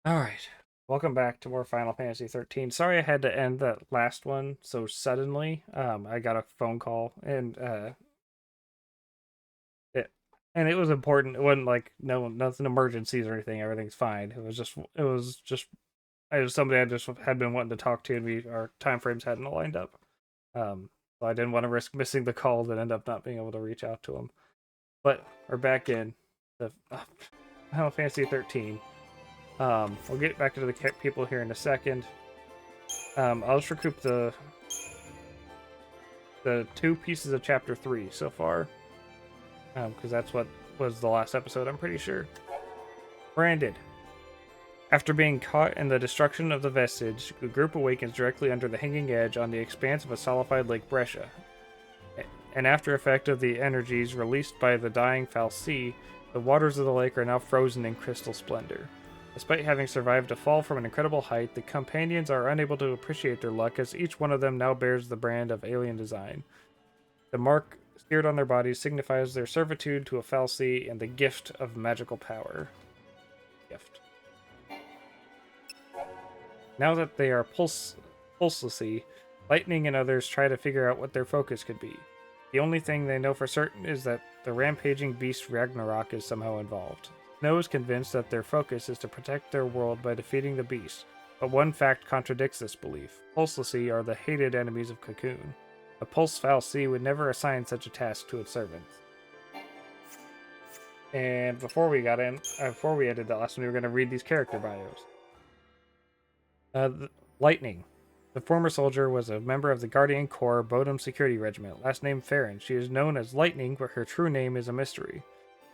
Alright, welcome back to more Final Fantasy 13. Sorry I had to end that last one so suddenly. I got a phone call it and it was important. It wasn't like nothing emergencies or anything. Everything's fine. It was just I was somebody I just had been wanting to talk to, and our time frames hadn't aligned up. Um, so I didn't want to risk missing the calls and end up not being able to reach out to him. But we're back in the Final Fantasy 13. We'll get back into the people here in a second. I'll just recoup the two pieces of chapter 3 so far, because that's what was the last episode, I'm pretty sure. Branded. After being caught in the destruction of the vestige, the group awakens directly under the hanging edge on the expanse of a solidified Lake Brescia. An after effect of the energies released by the dying Fal'Cie, the waters of the lake are now frozen in crystal splendor. Despite having survived a fall from an incredible height, the companions are unable to appreciate their luck as each one of them now bears the brand of alien design. The mark seared on their bodies signifies their servitude to a Fal'Cie and the gift of magical power. Gift. Now that they are pulselessly, Lightning and others try to figure out what their focus could be. The only thing they know for certain is that the rampaging beast Ragnarok is somehow involved. Snow is convinced that their focus is to protect their world by defeating the beast, but one fact contradicts this belief. Pulselessly are the hated enemies of Cocoon. A Pulse Fal'Cie would never assign such a task to its servants. And before we ended the last one, we were going to read these character bios. Lightning. The former soldier was a member of the Guardian Corps Bodum Security Regiment, last name Farron. She is known as Lightning, but her true name is a mystery.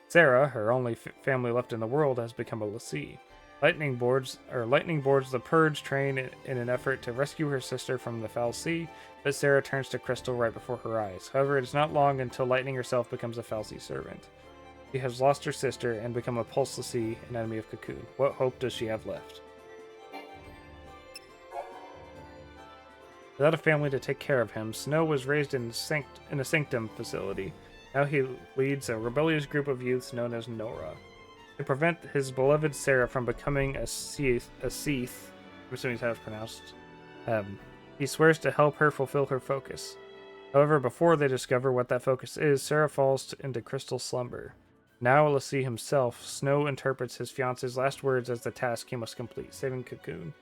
Sarah, her only family left in the world, has become a l'Cie. Lightning boards the Purge train in an effort to rescue her sister from the Fal'Cie, but Sarah turns to Crystal right before her eyes. However, it is not long until Lightning herself becomes a Fal'Cie servant. She has lost her sister and become a Pulse l'Cie, an enemy of Cocoon. What hope does she have left? Without a family to take care of him, Snow was raised in a sanctum facility. Now he leads a rebellious group of youths known as Nora. To prevent his beloved Sarah from becoming a Seath, I'm assuming how it's pronounced, he swears to help her fulfill her focus. However, before they discover what that focus is, Sarah falls into crystal slumber. Now l'Cie himself, Snow interprets his fiance's last words as the task he must complete, saving Cocoon.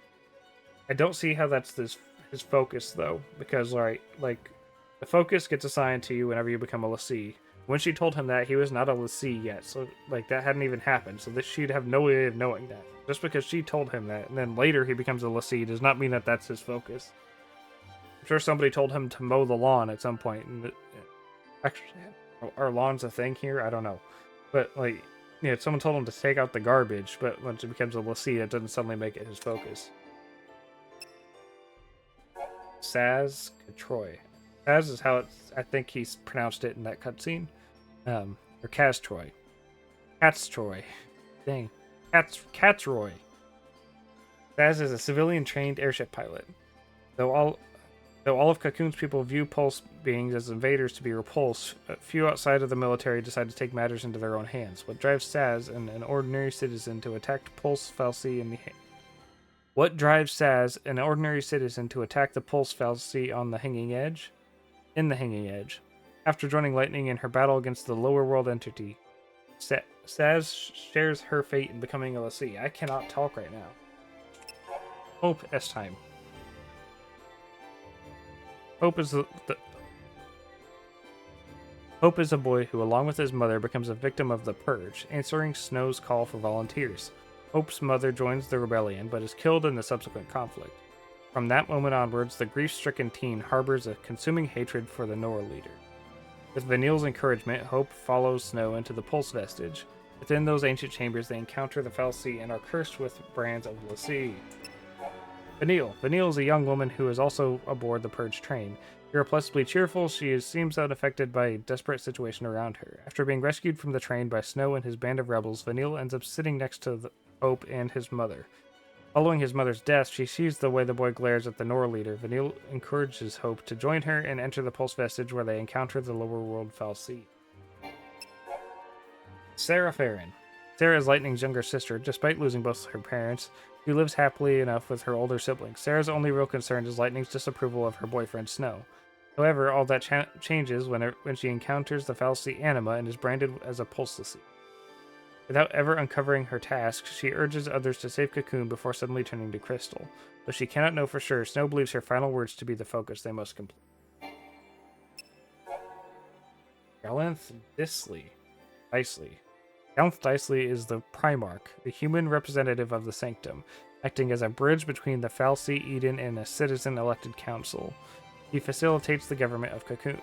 I don't see how that's his focus though, because like the focus gets assigned to you whenever you become a l'Cie. When she told him that, he was not a l'Cie yet, so like that hadn't even happened. So she'd have no way of knowing that. Just because she told him that, and then later he becomes a l'Cie, does not mean that that's his focus. I'm sure somebody told him to mow the lawn at some point. And actually, are lawns a thing here? I don't know, but like, yeah, someone told him to take out the garbage. But once he becomes a l'Cie, it doesn't suddenly make it his focus. Saz Katroy. Saz is how I think he's pronounced it in that cutscene. Or Kaztroy. Katztroy. Dang. Katzroy. Saz is a civilian-trained airship pilot. Though all of Cocoon's people view Pulse beings as invaders to be repulsed, few outside of the military decide to take matters into their own hands. What drives Saz and an ordinary citizen to attack Pulse Fal'Cie in the What drives Saz, an ordinary citizen, to attack the Pulse Fal'Cie on the Hanging Edge? In the Hanging Edge. After joining Lightning in her battle against the lower world entity, Saz shares her fate in becoming a l'Cie. I cannot talk right now. Hope S time. Hope is Hope is a boy who, along with his mother, becomes a victim of the Purge, answering Snow's call for volunteers. Hope's mother joins the rebellion, but is killed in the subsequent conflict. From that moment onwards, the grief-stricken teen harbors a consuming hatred for the Nora leader. With Vanille's encouragement, Hope follows Snow into the Pulse vestige. Within those ancient chambers, they encounter the Fal'Cie and are cursed with brands of l'Cie. Vanille. Vanille is a young woman who is also aboard the Purge train. Irrepressibly cheerful, she seems unaffected by a desperate situation around her. After being rescued from the train by Snow and his band of rebels, Vanille ends up sitting next to Hope and his mother. Following his mother's death, she sees the way the boy glares at the Nora leader. Vanille encourages Hope to join her and enter the Pulse vestige, where they encounter the lower world Fal'Cie. Sarah Farron. Sarah is Lightning's younger sister. Despite losing both her parents, she lives happily enough with her older siblings. Sarah's only real concern is Lightning's disapproval of her boyfriend, Snow. However, all that changes when she encounters the fallacy Anima and is branded as a pulse. Without ever uncovering her task, she urges others to save Cocoon before suddenly turning to Crystal. Though she cannot know for sure, Snow believes her final words to be the focus they must complete. Galanth Dicely. Galanth Dicely is the Primarch, the human representative of the Sanctum, acting as a bridge between the fallacy Eden and a citizen-elected council. He facilitates the government of Cocoon.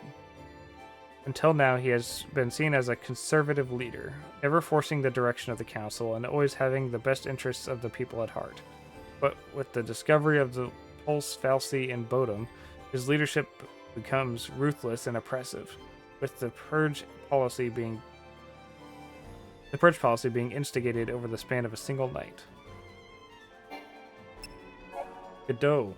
Until now, he has been seen as a conservative leader, never forcing the direction of the council and always having the best interests of the people at heart. But with the discovery of the Pulse fallacy in Bodum, his leadership becomes ruthless and oppressive, with the purge policy being instigated over the span of a single night. Godot.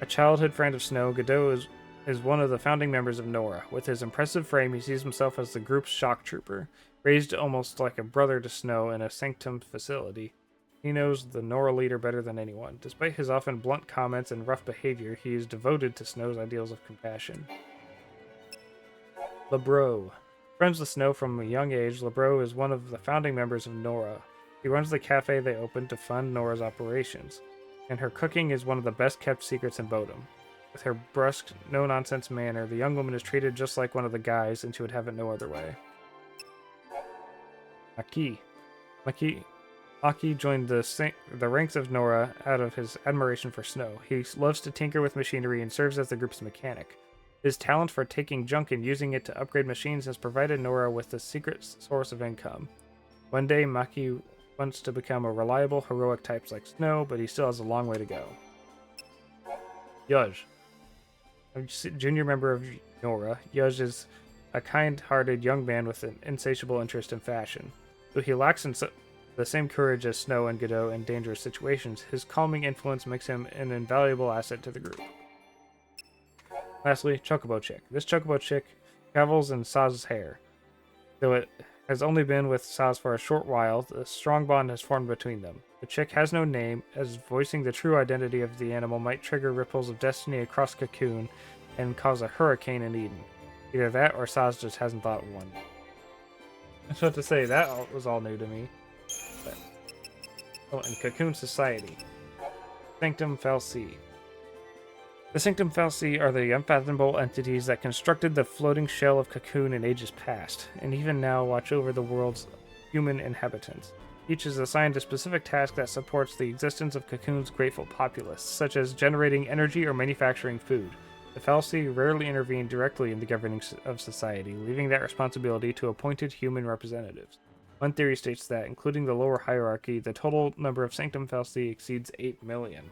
A childhood friend of Snow, Godot is one of the founding members of Nora. With his impressive frame, he sees himself as the group's shock trooper. Raised almost like a brother to Snow in a Sanctum facility, he knows the Nora leader better than anyone. Despite his often blunt comments and rough behavior, he is devoted to Snow's ideals of compassion. LeBro. Friends with Snow from a young age, LeBro is one of the founding members of Nora. He runs the cafe they opened to fund Nora's operations, and her cooking is one of the best-kept secrets in Bodum. With her brusque, no-nonsense manner, the young woman is treated just like one of the guys, and she would have it no other way. Aki joined the ranks of Nora out of his admiration for Snow. He loves to tinker with machinery and serves as the group's mechanic. His talent for taking junk and using it to upgrade machines has provided Nora with a secret source of income. One day, Maki wants to become a reliable, heroic type like Snow, but he still has a long way to go. Yuj. A junior member of Nora, Yuj is a kind-hearted young man with an insatiable interest in fashion. Though he lacks the same courage as Snow and Godot in dangerous situations, his calming influence makes him an invaluable asset to the group. Lastly, Chocobo Chick. This Chocobo Chick travels in Saz's hair. Though it has only been with Saz for a short while, a strong bond has formed between them. The chick has no name, as voicing the true identity of the animal might trigger ripples of destiny across Cocoon and cause a hurricane in Eden. Either that or Saz just hasn't thought of one. I was about to say, that was all new to me. But, in Cocoon Society. Sanctum Falsi. The Sanctum Falsi are the unfathomable entities that constructed the floating shell of Cocoon in ages past, and even now watch over the world's human inhabitants. Each is assigned a specific task that supports the existence of Cocoon's grateful populace, such as generating energy or manufacturing food. The Falsi rarely intervene directly in the governing of society, leaving that responsibility to appointed human representatives. One theory states that, including the lower hierarchy, the total number of Sanctum Falsi exceeds 8 million.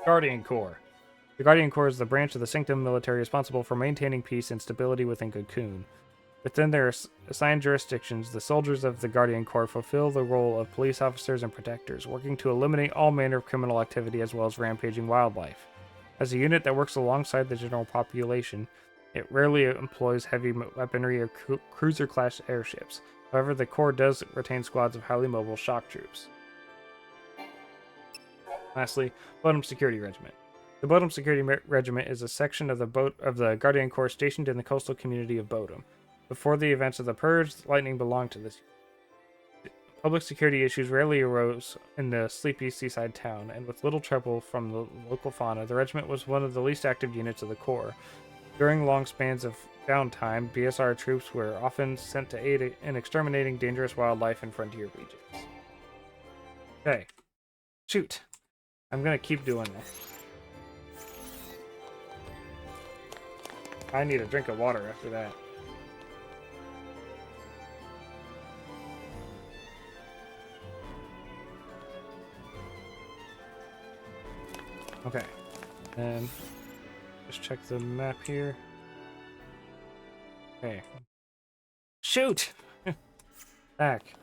Guardian Corps. The Guardian Corps is the branch of the Sanctum military responsible for maintaining peace and stability within Cocoon. Within their assigned jurisdictions, the soldiers of the Guardian Corps fulfill the role of police officers and protectors, working to eliminate all manner of criminal activity as well as rampaging wildlife. As a unit that works alongside the general population, it rarely employs heavy weaponry or cruiser-class airships. However, the Corps does retain squads of highly mobile shock troops. Lastly, Bodum Security Regiment. The Bodum Security Regiment is a section of the Guardian Corps stationed in the coastal community of Bodum. Before the events of the Purge, Lightning belonged to this. Public security issues rarely arose in the sleepy seaside town, and with little trouble from the local fauna, the regiment was one of the least active units of the Corps. During long spans of downtime, BSR troops were often sent to aid in exterminating dangerous wildlife in frontier regions. Okay. Shoot. I'm gonna keep doing this. I need a drink of water after that. Okay. And just check the map here. Okay. Shoot! Back.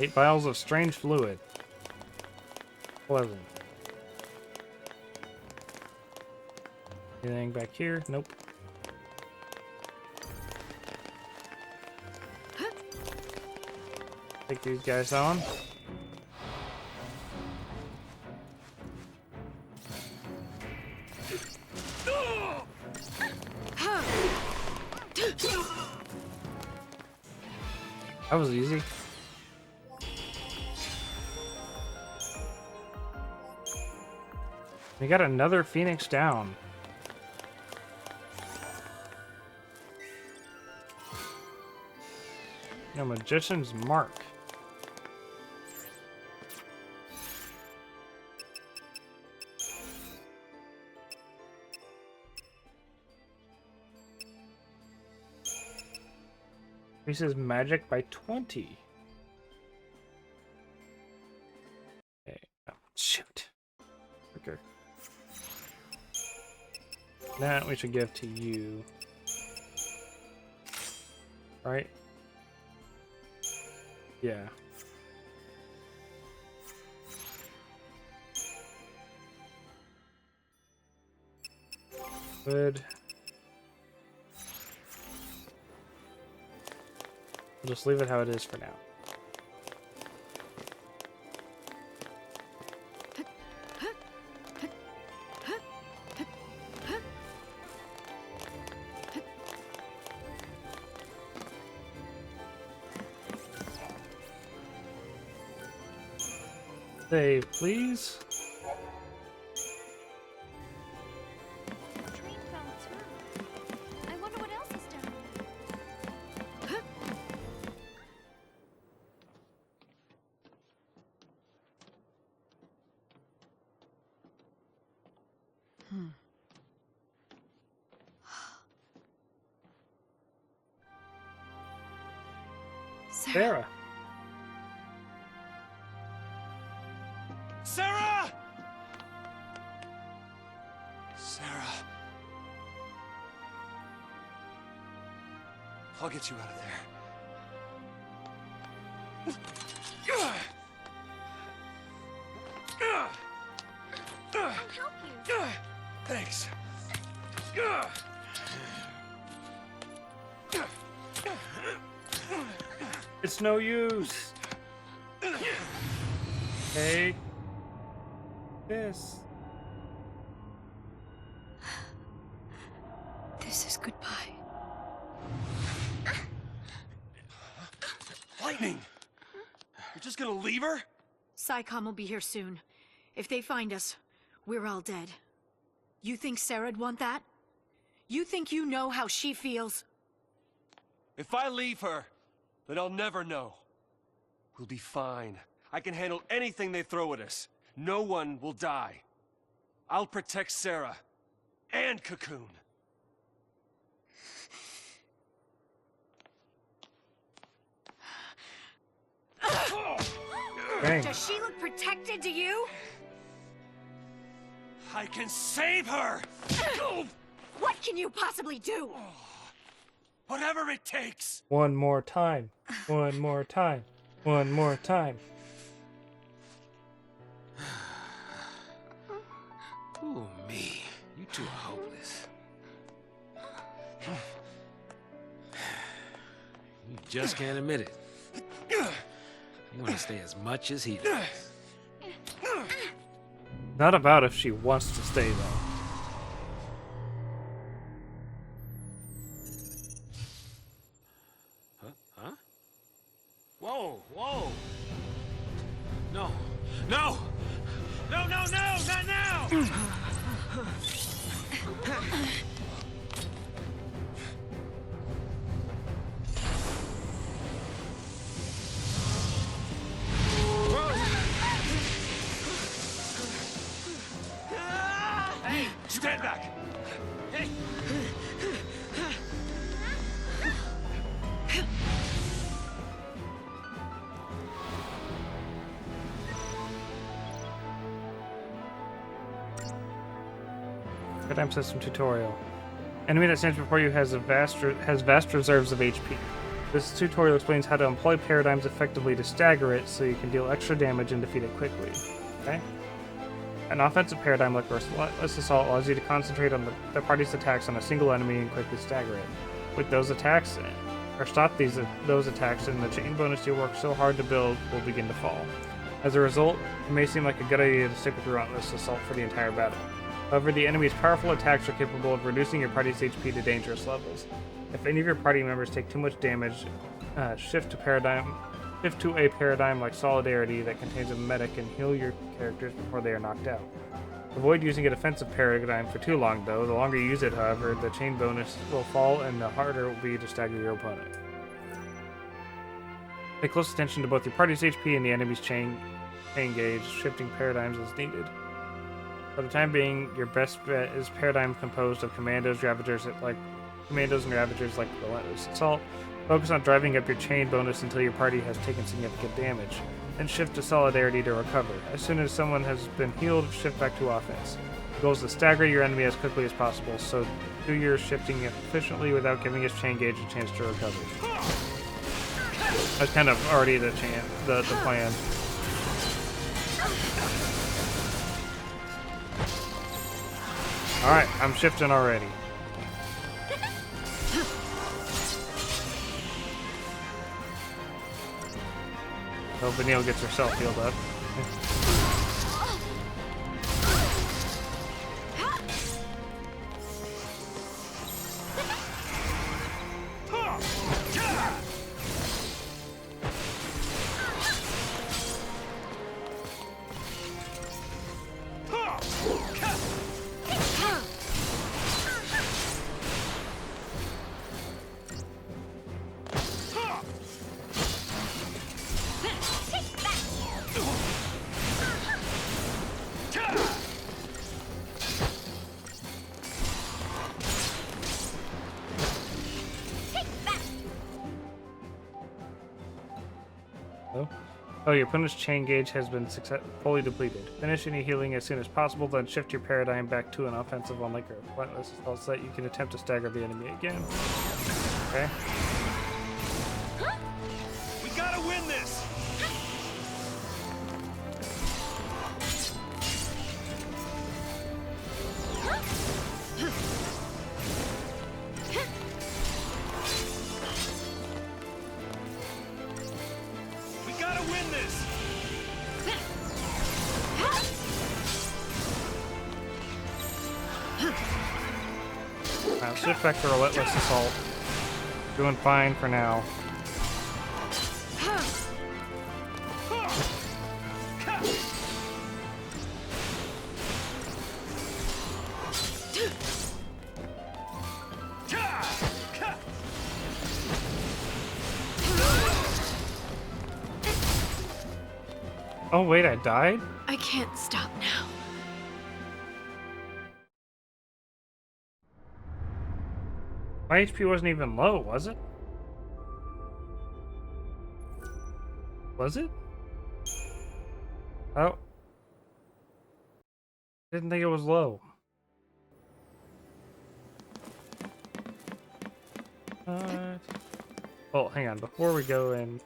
8 vials of strange fluid. Pleasant. Anything back here? Nope. Take these guys on. That was easy. We got another Phoenix down. A Magician's Mark. Increases magic by 20. Okay. Oh, shoot. Okay. That we should give to you. Right? Yeah. Good. We'll just leave it how it is for now. Save, please. Train fell too. I wonder what else is down there. Sarah. Sarah! Sarah. I'll get you out of there. I'll help you. Thanks. It's no use. Take this. This is goodbye. Lightning! You're just gonna leave her? PSICOM will be here soon. If they find us, we're all dead. You think Sarah'd want that? You think you know how she feels? If I leave her, then I'll never know. We'll be fine. I can handle anything they throw at us. No one will die. I'll protect Sarah. And Cocoon. Dang. Does she look protected to you? I can save her! What can you possibly do? Whatever it takes! One more time. One more time. One more time. Ooh, me. You two are hopeless. You just can't admit it. You want to stay as much as he does. Not about if she wants to stay, though. Huh? Whoa, whoa! No, no! No, no, no! Not now! Hey, stand back! Hey! Paradigm system tutorial. Enemy that stands before you has vast reserves of HP. This tutorial explains how to employ paradigms effectively to stagger it so you can deal extra damage and defeat it quickly. Okay? An offensive paradigm like Relentless Assault allows you to concentrate on the party's attacks on a single enemy and quickly stagger it. With those attacks, or stop those attacks, and the chain bonus you work so hard to build will begin to fall. As a result, it may seem like a good idea to stick with Relentless Assault for the entire battle. However, the enemy's powerful attacks are capable of reducing your party's HP to dangerous levels. If any of your party members take too much damage, shift to a paradigm like Solidarity that contains a medic and heal your characters before they are knocked out. Avoid using a defensive paradigm for too long, though. The longer you use it, however, the chain bonus will fall and the harder it will be to stagger your opponent. Pay close attention to both your party's HP and the enemy's chain gauge, shifting paradigms as needed. For the time being, your best bet is paradigm composed of commandos and ravagers like Relentless Assault. Focus on driving up your chain bonus until your party has taken significant damage. Then shift to Solidarity to recover. As soon as someone has been healed, shift back to offense. The goal is to stagger your enemy as quickly as possible, so do your shifting efficiently without giving his chain gauge a chance to recover. That's kind of already the plan. Alright, I'm shifting already. Oh, Vanille gets herself healed up. Oh, your opponent's chain gauge has been fully depleted. Finish any healing as soon as possible, then shift your paradigm back to an offensive one like Relentless Assault so that you can attempt to stagger the enemy again. Okay. We gotta win this! Shift back to Relentless Assault. Doing fine for now. Oh wait, I died? I can't stop now. My HP wasn't even low, was it? Was it? Oh. Didn't think it was low. Well, hang on. Before we go in,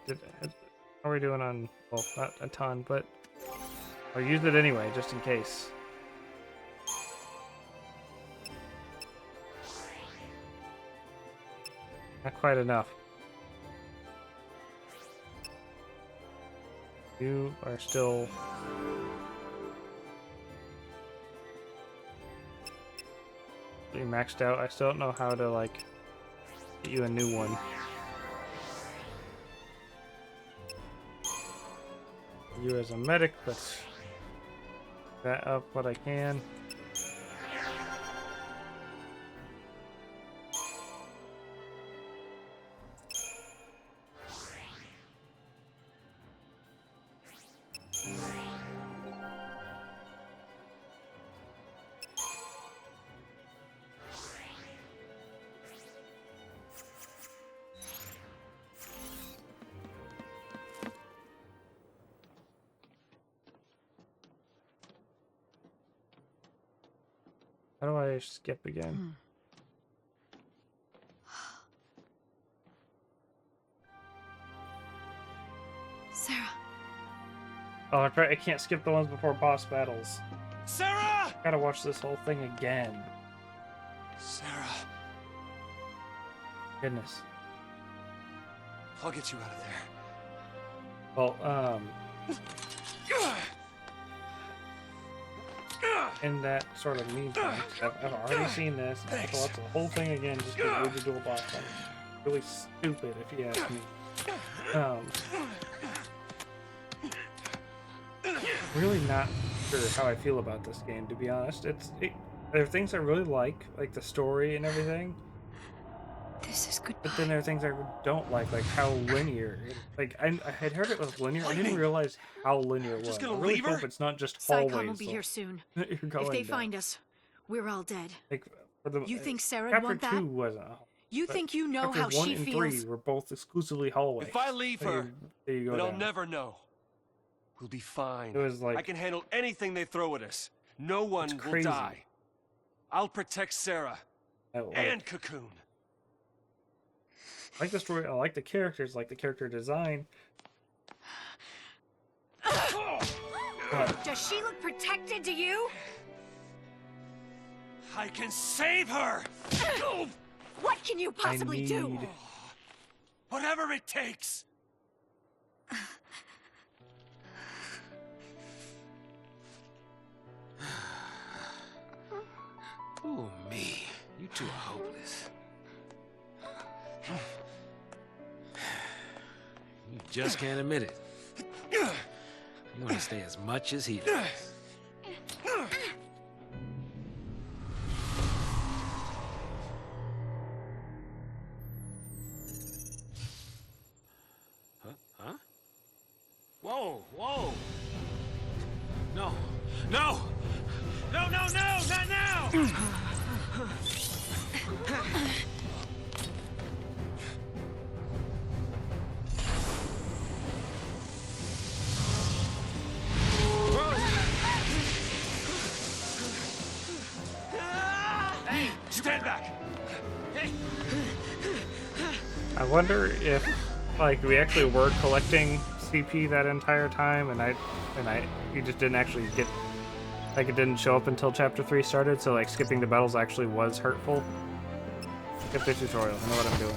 how are we doing on... Well, not a ton, but I'll use it anyway, just in case. Not quite enough. You are still... pretty maxed out. I still don't know how to, like, get you a new one. You as a medic, let's that up what I can. How do I skip again? Sarah. Oh, that's right. I can't skip the ones before boss battles. Gotta watch this whole thing again. Sarah, Goodness. I'll get you out of there. Well, in that sort of meantime, I've already seen this. I have to watch the whole thing again just to read the dual boss fight. Really stupid, if you ask me. Really not sure how I feel about this game, to be honest. There are things I really like the story and everything. This is goodbye. But then there are things I don't like how linear. Like I had heard it was linear. I didn't realize how linear it was. Just gonna I really leave her? hope it's not just hallways. Psycom will be here soon. You're going If they down. find us, we're all dead. Like, for the, You think Sarah'd chapter want that? 2 wasn't. You but think you know chapters how 1 she and feels? 3 were both exclusively hallways. If I leave her, there you go. then I'll down. never know. We'll be fine. It was like I can handle anything they throw at us. No one will crazy. die. I'll protect Sarah and Cocoon. I like the story. I like the characters. I like the character design. But Does she look protected to you? I can save her! What can you possibly do? need- Whatever it takes! Ooh, me. You two are hopeless. You just can't admit it. You want to stay as much as he does. Huh? Whoa, whoa! No, no! No, no, no! Not now! Hey, stand back! I wonder if we actually were collecting CP that entire time, and you just didn't actually get it didn't show up until chapter 3 started. So skipping the battles actually was hurtful. Skip the tutorial. I know what I'm doing.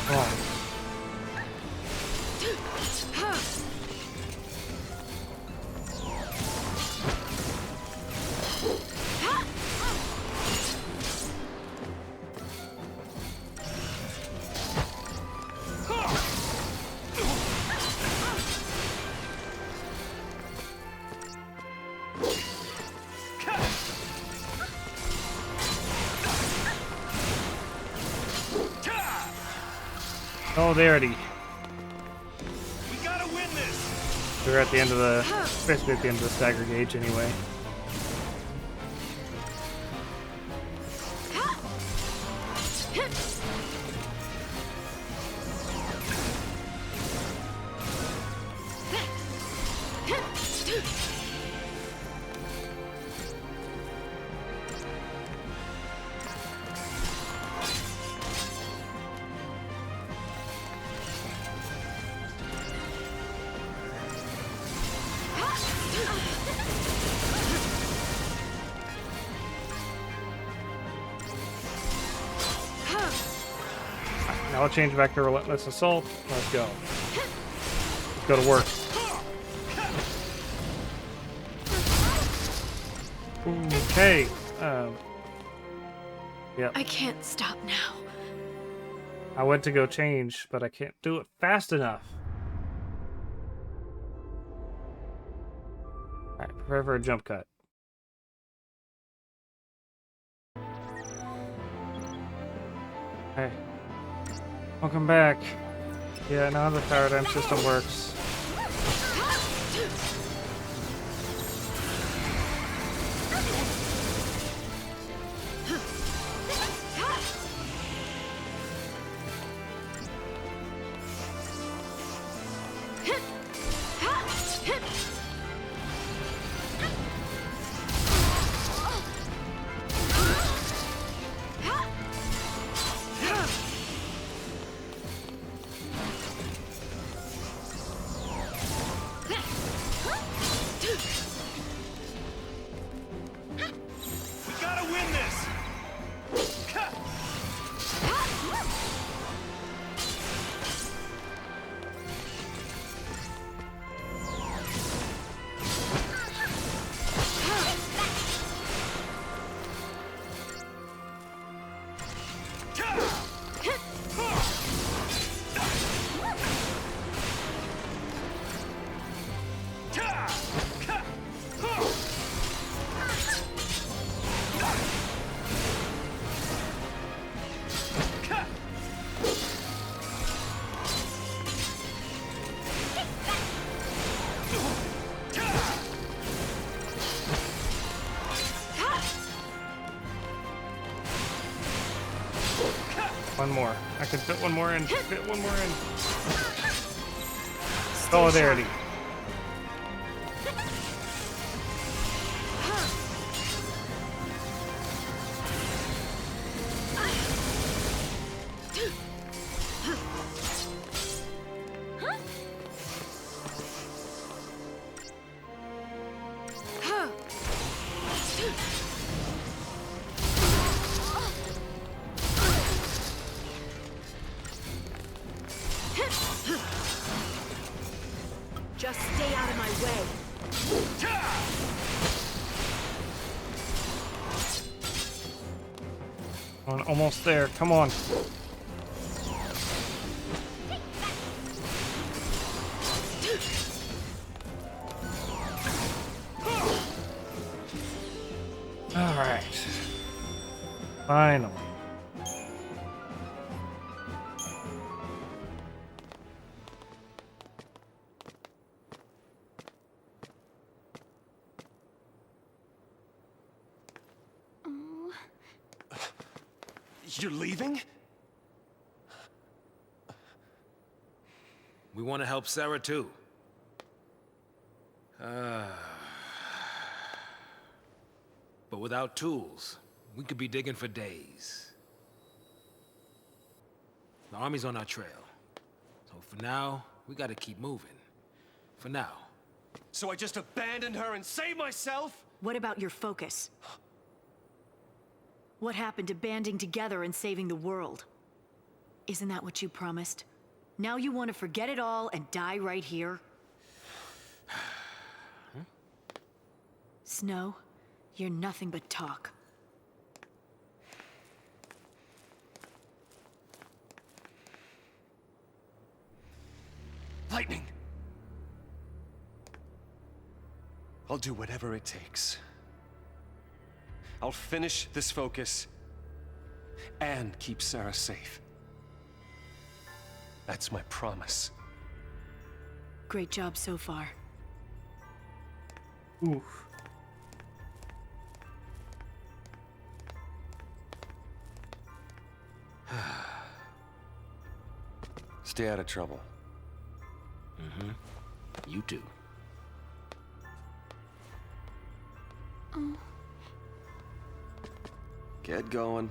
Oh. Oh, they already. We gotta win this! They're at the end of basically at the end of the stagger gauge anyway. Now I'll change back to Relentless Assault. Let's go. Let's go to work. Okay. Yep. I can't stop now. I went to go change, but I can't do it fast enough. Alright, prepare for a jump cut. Hey. Welcome back. Yeah, now the paradigm system works. One more. I can fit one more in. Fit one more in. Solidarity. Just stay out of my way. Almost there. Come on. All right. Finally. You're leaving? We want to help Sarah too. But without tools, we could be digging for days. The army's on our trail. So for now, we gotta keep moving. For now. So I just abandoned her and saved myself? What about your focus? What happened to banding together and saving the world? Isn't that what you promised? Now you want to forget it all and die right here? Snow, you're nothing but talk. Lightning! I'll do whatever it takes. I'll finish this focus and keep Sarah safe. That's my promise. Great job so far. Oof. Stay out of trouble. Mm-hmm. You too. Get going.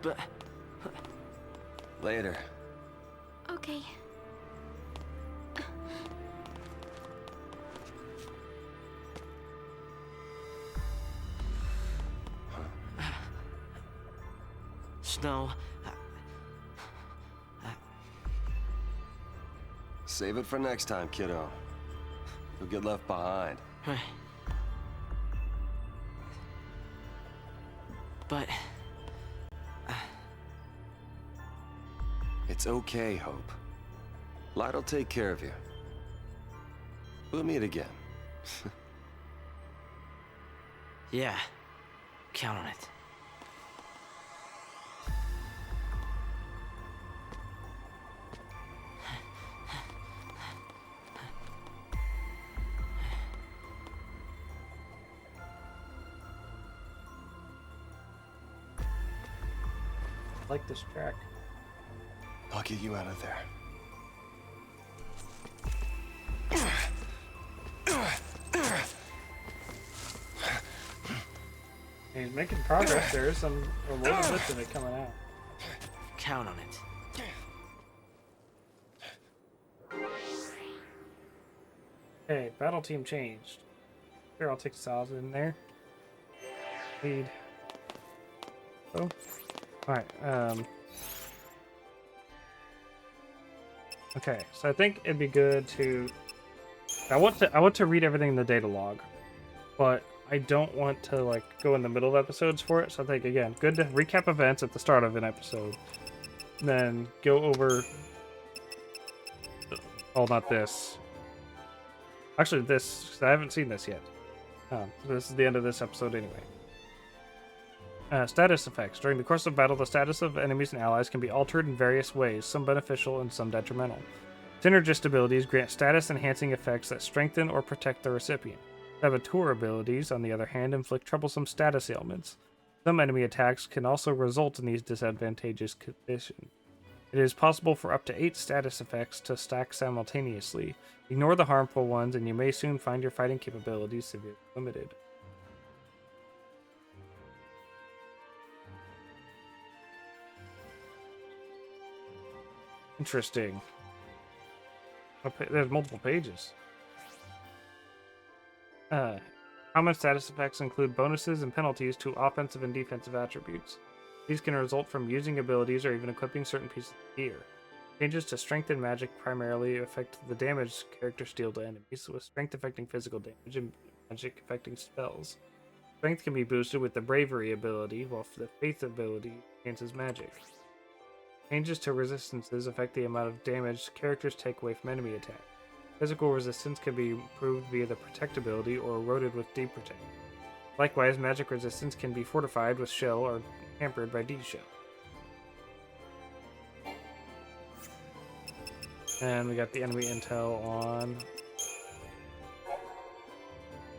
But... Later. Okay. Snow. Save it for next time, kiddo. You'll get left behind. But... It's okay, Hope. Light'll take care of you. We'll meet again. yeah. Count on it. I like this track. I'll get you out of there. He's making progress. There is some little bits of it coming out. Count on it. Hey, battle team changed. Here, I'll take Sal's in there. Lead. Oh. Alright, okay, so I think it'd be good to... I want to read everything in the data log, but I don't want to like go in the middle of episodes for it. So I think again, good to recap events at the start of an episode, then go over. Oh, not this. Actually, this 'cause I haven't seen this yet. This is the end of this episode anyway. Status effects. During the course of battle, the status of enemies and allies can be altered in various ways, some beneficial and some detrimental. Synergist abilities grant status-enhancing effects that strengthen or protect the recipient. Saboteur abilities, on the other hand, inflict troublesome status ailments. Some enemy attacks can also result in these disadvantageous conditions. It is possible for up to 8 status effects to stack simultaneously. Ignore the harmful ones, and you may soon find your fighting capabilities severely limited. Interesting. There's multiple pages. Common status effects include bonuses and penalties to offensive and defensive attributes. These can result from using abilities or even equipping certain pieces of gear. Changes to strength and magic primarily affect the damage characters deal to enemies, with strength affecting physical damage and magic affecting spells. Strength can be boosted with the bravery ability, while the faith ability enhances magic. Changes to resistances affect the amount of damage characters take away from enemy attacks. Physical resistance can be improved via the protect ability or eroded with deprotect. Likewise, magic resistance can be fortified with shell or hampered by D-shell. And we got the enemy intel on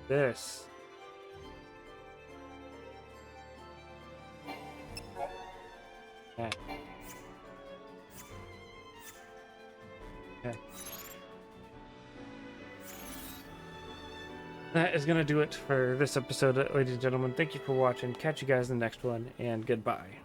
this. Okay. Okay. That is going to do it for this episode, ladies and gentlemen. Thank you for watching. Catch you guys in the next one, and goodbye.